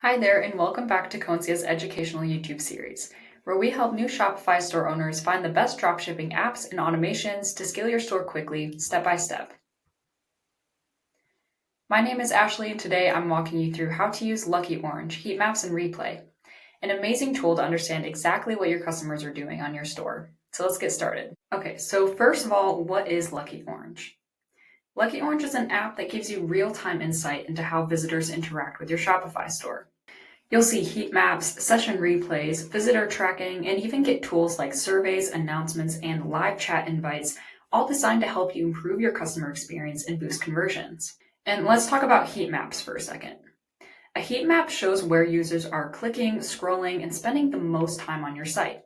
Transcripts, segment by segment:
Hi there, and welcome back to Concia's educational YouTube series, where we help new Shopify store owners find the best dropshipping apps and automations to scale your store quickly, step by step. My name is Ashley, and today I'm walking you through how to use Lucky Orange, Heatmaps, and Replay, an amazing tool to understand exactly what your customers are doing on your store. So let's get started. Okay, so first of all, what is Lucky Orange? Lucky Orange is an app that gives you real-time insight into how visitors interact with your Shopify store. You'll see heat maps, session replays, visitor tracking, and even get tools like surveys, announcements, and live chat invites, all designed to help you improve your customer experience and boost conversions. And let's talk about heat maps for a second. A heat map shows where users are clicking, scrolling, and spending the most time on your site.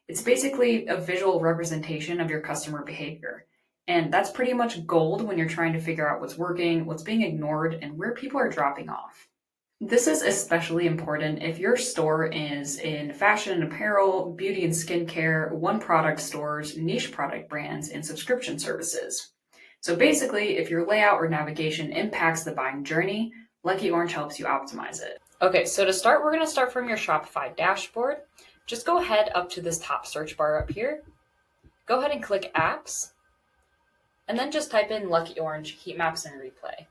It's basically a visual representation of your customer behavior. And that's pretty much gold when you're trying to figure out what's working, what's being ignored, and where people are dropping off. This is especially important if your store is in fashion and apparel, beauty and skincare, one-product stores, niche product brands, and subscription services. So basically, if your layout or navigation impacts the buying journey, Lucky Orange helps you optimize it. Okay, so to start, we're going to start from your Shopify dashboard. Just go ahead up to this top search bar up here. Go ahead and click Apps, and then just type in Lucky Orange, Heatmaps, and Replay.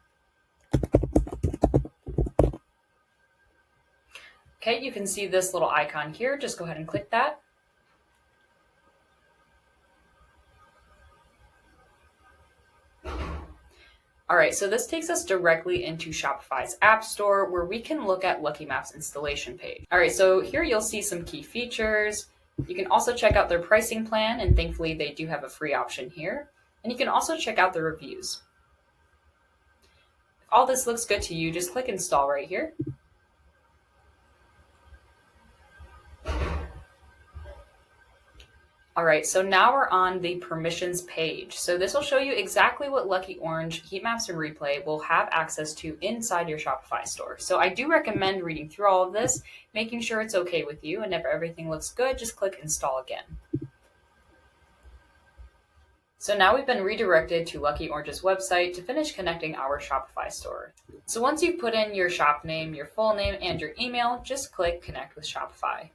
Okay, you can see this little icon here. Just go ahead and click that. All right, so this takes us directly into Shopify's App Store where we can look at Lucky Maps installation page. All right, so here you'll see some key features. You can also check out their pricing plan, and thankfully they do have a free option here. And you can also check out the reviews. If all this looks good to you, just click Install right here. All right, so now we're on the permissions page. So this will show you exactly what Lucky Orange, Heatmaps, and Replay will have access to inside your Shopify store. So I do recommend reading through all of this, making sure it's okay with you, and if everything looks good, just click Install again. So now we've been redirected to Lucky Orange's website to finish connecting our Shopify store. So once you've put in your shop name, your full name, and your email, just click Connect with Shopify.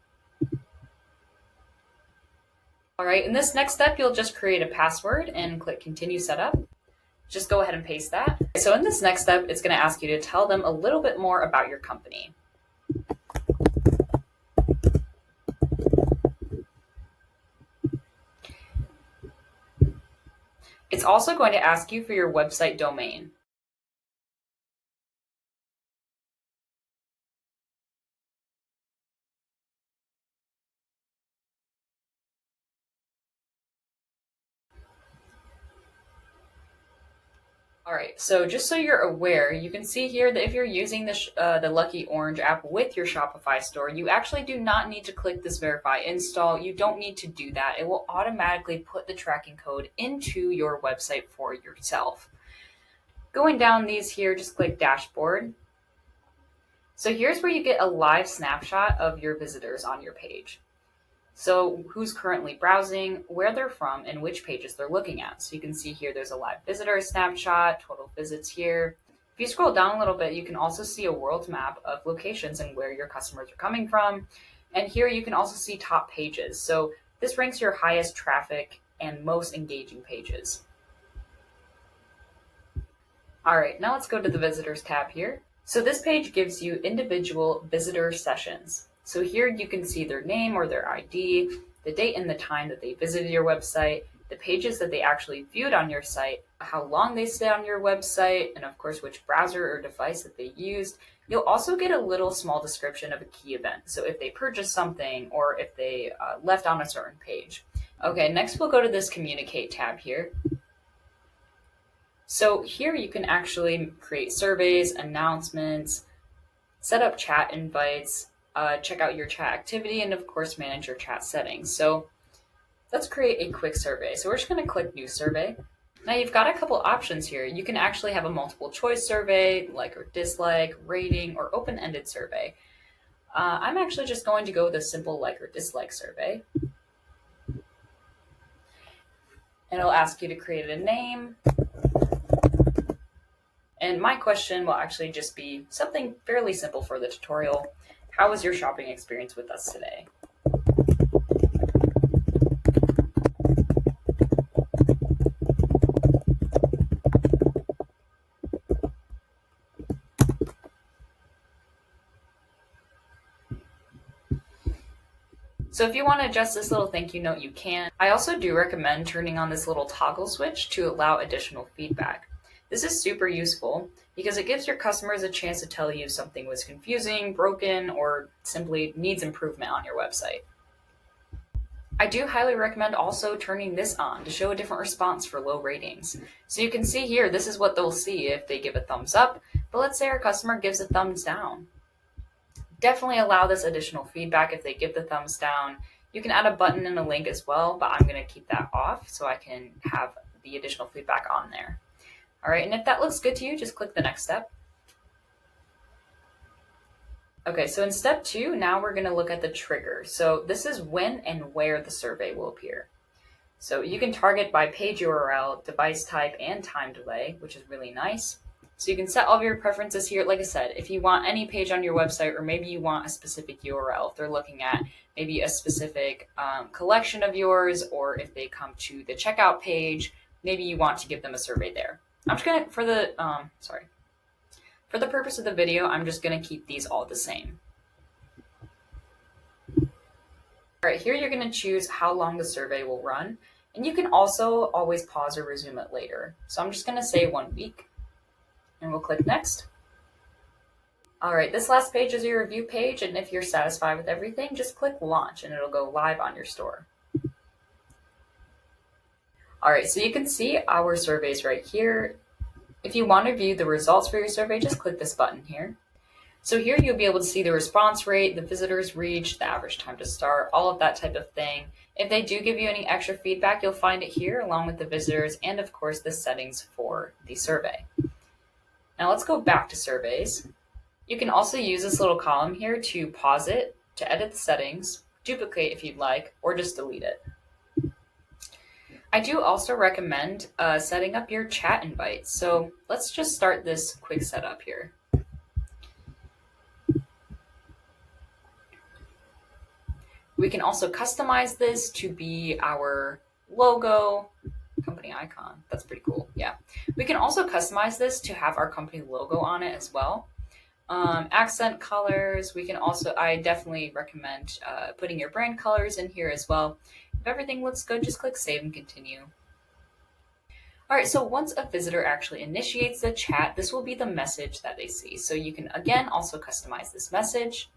All right, in this next step, you'll just create a password and click Continue Setup. Just go ahead and paste that. So in this next step, it's going to ask you to tell them a little bit more about your company. It's also going to ask you for your website domain. All right, so just so you're aware, you can see here that if you're using the Lucky Orange app with your Shopify store, you actually do not need to click this verify install. You don't need to do that. It will automatically put the tracking code into your website for yourself. Going down these here, just click dashboard. So here's where you get a live snapshot of your visitors on your page. So who's currently browsing, where they're from, and which pages they're looking at. So you can see here there's a live visitor snapshot, total visits here. If you scroll down a little bit, you can also see a world map of locations and where your customers are coming from. And here you can also see top pages. So this ranks your highest traffic and most engaging pages. All right, now let's go to the visitors tab here. So this page gives you individual visitor sessions. So here you can see their name or their ID, the date and the time that they visited your website, the pages that they actually viewed on your site, how long they stayed on your website, and of course, which browser or device that they used. You'll also get a little small description of a key event. So if they purchased something or if they left on a certain page. Okay, next we'll go to this communicate tab here. So here you can actually create surveys, announcements, set up chat invites, check out your chat activity, and of course, manage your chat settings. So let's create a quick survey. So we're just going to click New Survey. Now you've got a couple options here. You can actually have a multiple choice survey, like or dislike, rating, or open-ended survey. I'm actually just going to go with a simple like or dislike survey. And it'll ask you to create a name. And my question will actually just be something fairly simple for the tutorial. How was your shopping experience with us today? So if you want to adjust this little thank you note, you can. I also do recommend turning on this little toggle switch to allow additional feedback. This is super useful because it gives your customers a chance to tell you something was confusing, broken, or simply needs improvement on your website. I do highly recommend also turning this on to show a different response for low ratings. So you can see here, this is what they'll see if they give a thumbs up, but let's say our customer gives a thumbs down. Definitely allow this additional feedback if they give the thumbs down. You can add a button and a link as well, but I'm going to keep that off so I can have the additional feedback on there. All right, and if that looks good to you, just click the next step. Okay, so in step 2, now we're going to look at the trigger. So this is when and where the survey will appear. So you can target by page URL, device type, and time delay, which is really nice. So you can set all of your preferences here. Like I said, if you want any page on your website, or maybe you want a specific URL, if they're looking at maybe a specific collection of yours, or if they come to the checkout page, maybe you want to give them a survey there. I'm just gonna, for the purpose of the video, I'm just gonna keep these all the same. All right, here you're gonna choose how long the survey will run, and you can also always pause or resume it later. So I'm just gonna say 1 week. And we'll click next. All right, this last page is your review page, and if you're satisfied with everything, just click launch and it'll go live on your store. All right, so you can see our surveys right here. If you want to view the results for your survey, just click this button here. So here you'll be able to see the response rate, the visitors reached, the average time to start, all of that type of thing. If they do give you any extra feedback, you'll find it here along with the visitors and of course the settings for the survey. Now let's go back to surveys. You can also use this little column here to pause it, to edit the settings, duplicate if you'd like, or just delete it. I do also recommend setting up your chat invites. So let's just start this quick setup here. We can also customize this to be our logo, company icon. That's pretty cool. Yeah. We can also customize this to have our company logo on it as well. Accent colors. We can also, I definitely recommend putting your brand colors in here as well. If everything looks good, just click save and continue. All right, so once a visitor actually initiates the chat, this will be the message that they see. So you can, again, also customize this message.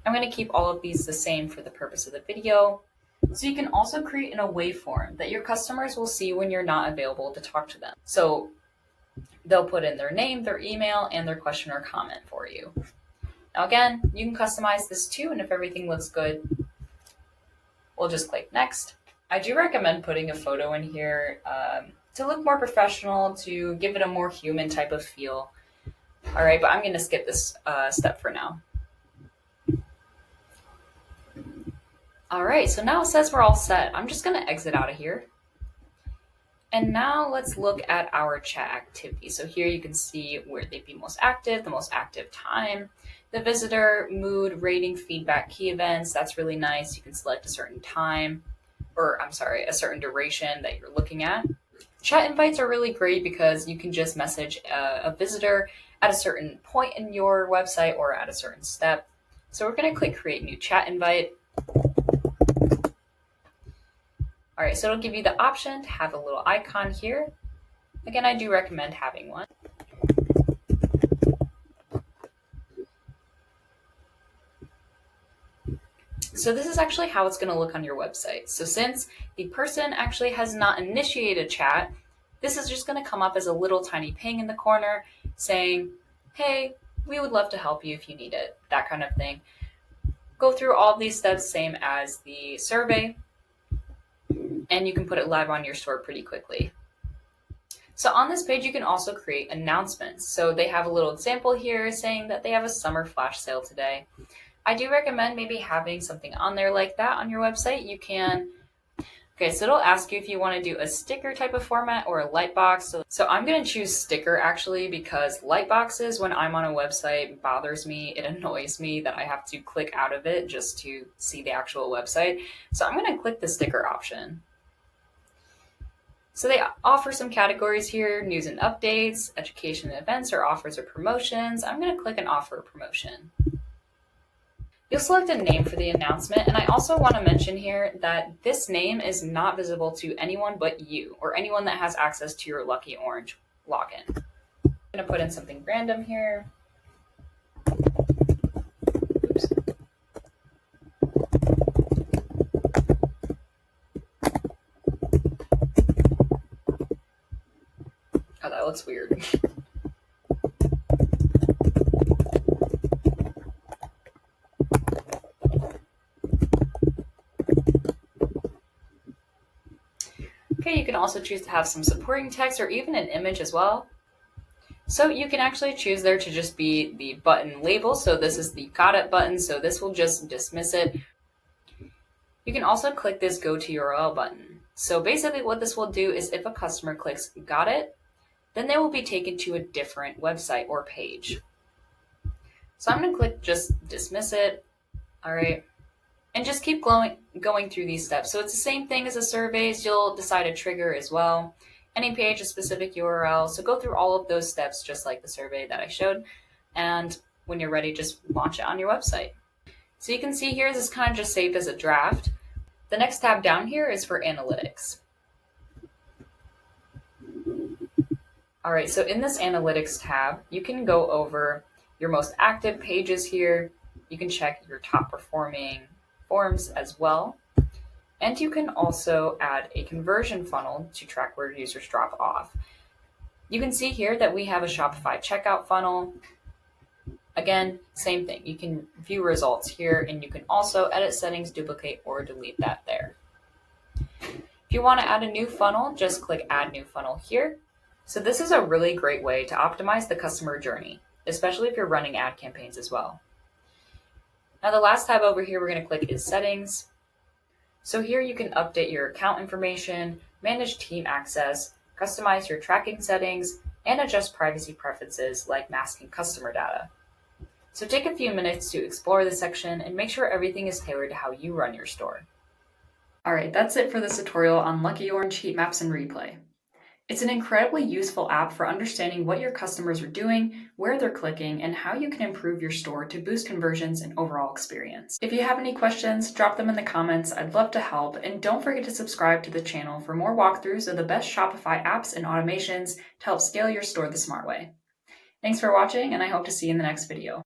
I'm going to keep all of these the same for the purpose of the video. So you can also create in a waveform that your customers will see when you're not available to talk to them. So they'll put in their name, their email, and their question or comment for you. Now again, you can customize this too, and if everything looks good, we'll just click next. I do recommend putting a photo in here to look more professional, to give it a more human type of feel. All right, but I'm going to skip this step for now. All right, so now it says we're all set. I'm just going to exit out of here. And now let's look at our chat activity. So here you can see where they'd be most active, the most active time, the visitor, mood, rating, feedback, key events. That's really nice. You can select a certain time, or I'm sorry, a certain duration that you're looking at. Chat invites are really great because you can just message a visitor at a certain point in your website or at a certain step. So we're going to click create new chat invite. All right, so it'll give you the option to have a little icon here. Again, I do recommend having one. So this is actually how it's going to look on your website. So since the person actually has not initiated a chat, this is just going to come up as a little tiny ping in the corner saying, hey, we would love to help you if you need it, that kind of thing. Go through all of these steps, same as the survey, and you can put it live on your store pretty quickly. So on this page, you can also create announcements. So they have a little example here saying that they have a summer flash sale today. I do recommend maybe having something on there like that on your website. You can Okay, so it'll ask you if you want to do a sticker type of format or a light box. So I'm going to choose sticker actually, because light boxes, when I'm on a website, bothers me. It annoys me that I have to click out of it just to see the actual website. So I'm going to click the sticker option. So they offer some categories here: news and updates, education and events, or offers or promotions. I'm going to click an offer or promotion. You'll select a name for the announcement, and I also want to mention here that this name is not visible to anyone but you, or anyone that has access to your Lucky Orange login. I'm going to put in something random here. Oops. Oh, that looks weird. Okay, you can also choose to have some supporting text or even an image as well. So you can actually choose there to just be the button label. So this is the got it button, so this will just dismiss it. You can also click this go to URL button. So basically what this will do is if a customer clicks got it, then they will be taken to a different website or page. So I'm going to click just dismiss it. All right. And just keep going through these steps. So it's the same thing as the surveys. You'll decide a trigger as well. Any page, a specific URL. So go through all of those steps just like the survey that I showed. And when you're ready, just launch it on your website. So you can see here, this is kind of just saved as a draft. The next tab down here is for analytics. All right, so in this analytics tab, you can go over your most active pages here. You can check your top performing forms as well. And you can also add a conversion funnel to track where users drop off. You can see here that we have a Shopify checkout funnel. Again, same thing. You can view results here, and you can also edit settings, duplicate, or delete that there. If you want to add a new funnel, just click Add New Funnel here. So this is a really great way to optimize the customer journey, especially if you're running ad campaigns as well. Now the last tab over here we're going to click is Settings. So here you can update your account information, manage team access, customize your tracking settings, and adjust privacy preferences like masking customer data. So take a few minutes to explore this section and make sure everything is tailored to how you run your store. All right, that's it for this tutorial on Lucky Orange Heatmaps and Replay. It's an incredibly useful app for understanding what your customers are doing, where they're clicking, and how you can improve your store to boost conversions and overall experience. If you have any questions, drop them in the comments. I'd love to help. And don't forget to subscribe to the channel for more walkthroughs of the best Shopify apps and automations to help scale your store the smart way. Thanks for watching, and I hope to see you in the next video.